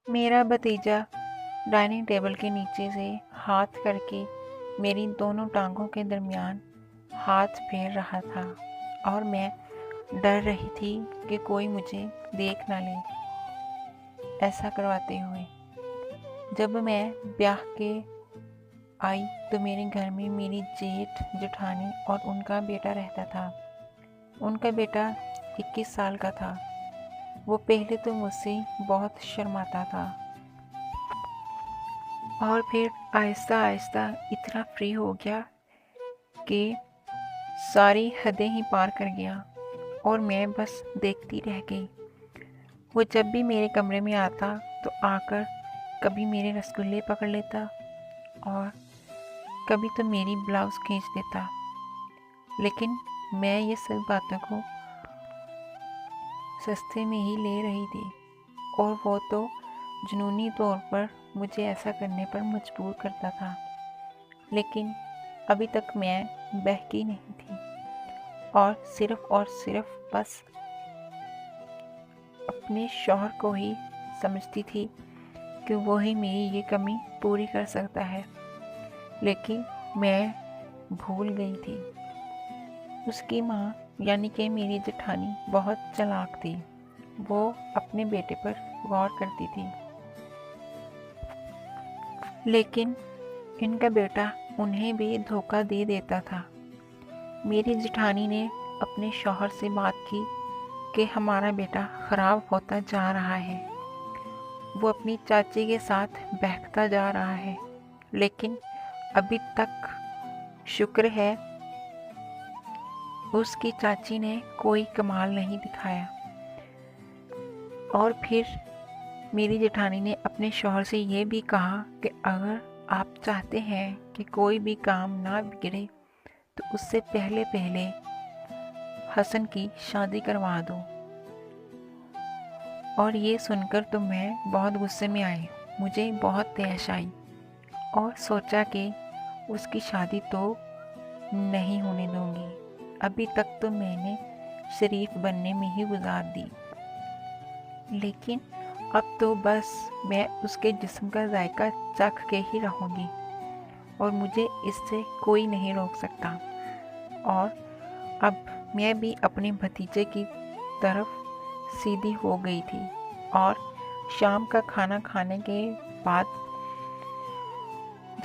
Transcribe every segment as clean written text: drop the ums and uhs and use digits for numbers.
میرا بھتیجا dining table کے نیچے سے ہاتھ کر کے میری دونوں ٹانگوں کے درمیان ہاتھ پھیر رہا تھا اور میں ڈر رہی تھی کہ کوئی مجھے دیکھ نہ لے ایسا کرواتے ہوئے۔ جب میں بیاہ کے آئی تو میرے گھر میں میری جیٹھ جٹھانی اور ان کا بیٹا رہتا تھا۔ ان کا بیٹا 21 سال کا تھا۔ وہ پہلے تو مجھ سے بہت شرماتا تھا اور پھر آہستہ آہستہ اتنا فری ہو گیا کہ ساری حدیں ہی پار کر گیا اور میں بس دیکھتی رہ گئی۔ وہ جب بھی میرے کمرے میں آتا تو آ کر کبھی میرے رسگلے پکڑ لیتا اور کبھی تو میری بلاؤز کھینچ دیتا، لیکن میں یہ سب باتوں کو سستے میں ہی لے رہی تھی اور وہ تو جنونی طور پر مجھے ایسا کرنے پر مجبور کرتا تھا، لیکن ابھی تک میں بہکی نہیں تھی اور صرف بس اپنے شوہر کو ہی سمجھتی تھی کہ وہی میری یہ کمی پوری کر سکتا ہے، لیکن میں بھول گئی تھی۔ اس کی ماں یعنی کہ میری جٹھانی بہت چالاک تھی۔ وہ اپنے بیٹے پر غور کرتی تھی، لیکن ان کا بیٹا انہیں بھی دھوکہ دے دیتا تھا۔ میری جٹھانی نے اپنے شوہر سے بات کی کہ ہمارا بیٹا خراب ہوتا جا رہا ہے، وہ اپنی چاچی کے ساتھ بہکتا جا رہا ہے، لیکن ابھی تک شکر ہے اس کی چاچی نے کوئی کمال نہیں دکھایا۔ اور پھر میری جٹھانی نے اپنے شوہر سے یہ بھی کہا کہ اگر آپ چاہتے ہیں کہ کوئی بھی کام نہ بگڑے تو اس سے پہلے حسن کی شادی کروا دو۔ اور یہ سن کر تو میں بہت غصے میں آئی، مجھے بہت طیش آئی اور سوچا کہ اس کی شادی تو نہیں ہونے دوں گی۔ ابھی تک تو میں نے شریف بننے میں ہی گزار دی، لیکن اب تو بس میں اس کے جسم کا ذائقہ چکھ کے ہی رہوں گی اور مجھے اس سے کوئی نہیں روک سکتا۔ اور اب میں بھی اپنے بھتیجے کی طرف سیدھی ہو گئی تھی اور شام کا کھانا کھانے کے بعد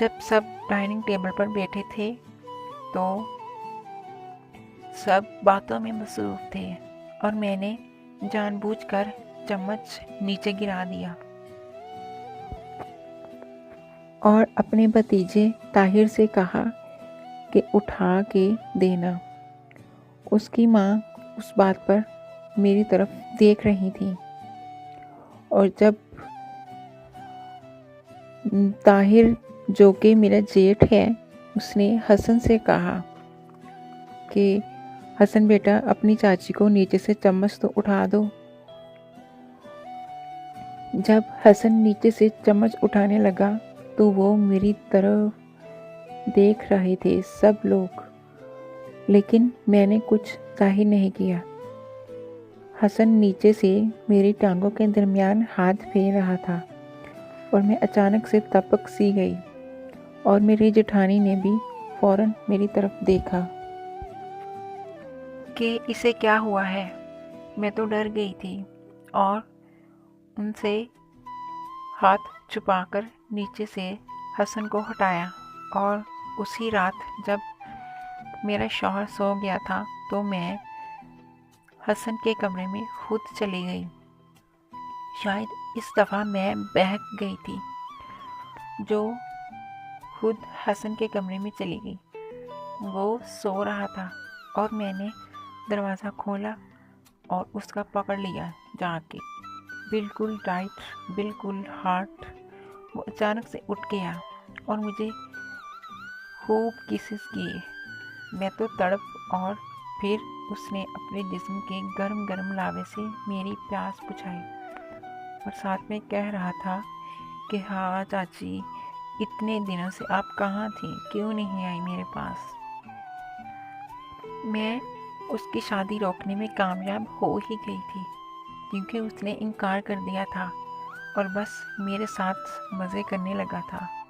جب سب ڈائننگ ٹیبل پر بیٹھے تھے تو سب باتوں میں مصروف تھے اور میں نے جان بوجھ کر چمچ نیچے گرا دیا اور اپنے بھتیجے طاہر سے کہا کہ اٹھا کے دینا۔ اس کی ماں اس بات پر میری طرف دیکھ رہی تھی اور جب طاہر جو کہ میرا جیٹھ ہے اس نے حسن سے کہا کہ حسن بیٹا اپنی چاچی کو نیچے سے چمچ تو اٹھا دو۔ جب حسن نیچے سے چمچ اٹھانے لگا تو وہ میری طرف دیکھ رہے تھے سب لوگ، لیکن میں نے کچھ ظاہر نہیں کیا۔ حسن نیچے سے میری ٹانگوں کے درمیان ہاتھ پھیر رہا تھا اور میں اچانک سے تپک سی گئی اور میری جٹھانی نے بھی فوراً میری طرف دیکھا کہ اسے کیا ہوا ہے۔ میں تو ڈر گئی تھی اور ان سے ہاتھ چھپا کر نیچے سے حسن کو ہٹایا، اور اسی رات جب میرا شوہر سو گیا تھا تو میں حسن کے کمرے میں خود چلی گئی۔ شاید اس دفعہ میں بہک گئی تھی جو خود حسن کے کمرے میں چلی گئی۔ وہ سو رہا تھا اور میں نے دروازہ کھولا اور اس کا پکڑ لیا جا کے، بالکل ٹائٹ، بالکل ہارڈ۔ وہ اچانک سے اٹھ گیا اور مجھے خوب کسز کیے۔ میں تو تڑپ، اور پھر اس نے اپنے جسم کے گرم گرم لاوے سے میری پیاس بجھائی اور ساتھ میں کہہ رہا تھا کہ ہاں چاچی، اتنے دنوں سے آپ کہاں تھیں، کیوں نہیں آئی میرے پاس؟ میں اس کی شادی روکنے میں کامیاب ہو ہی گئی تھی کیونکہ اس نے انکار کر دیا تھا اور بس میرے ساتھ مزے کرنے لگا تھا۔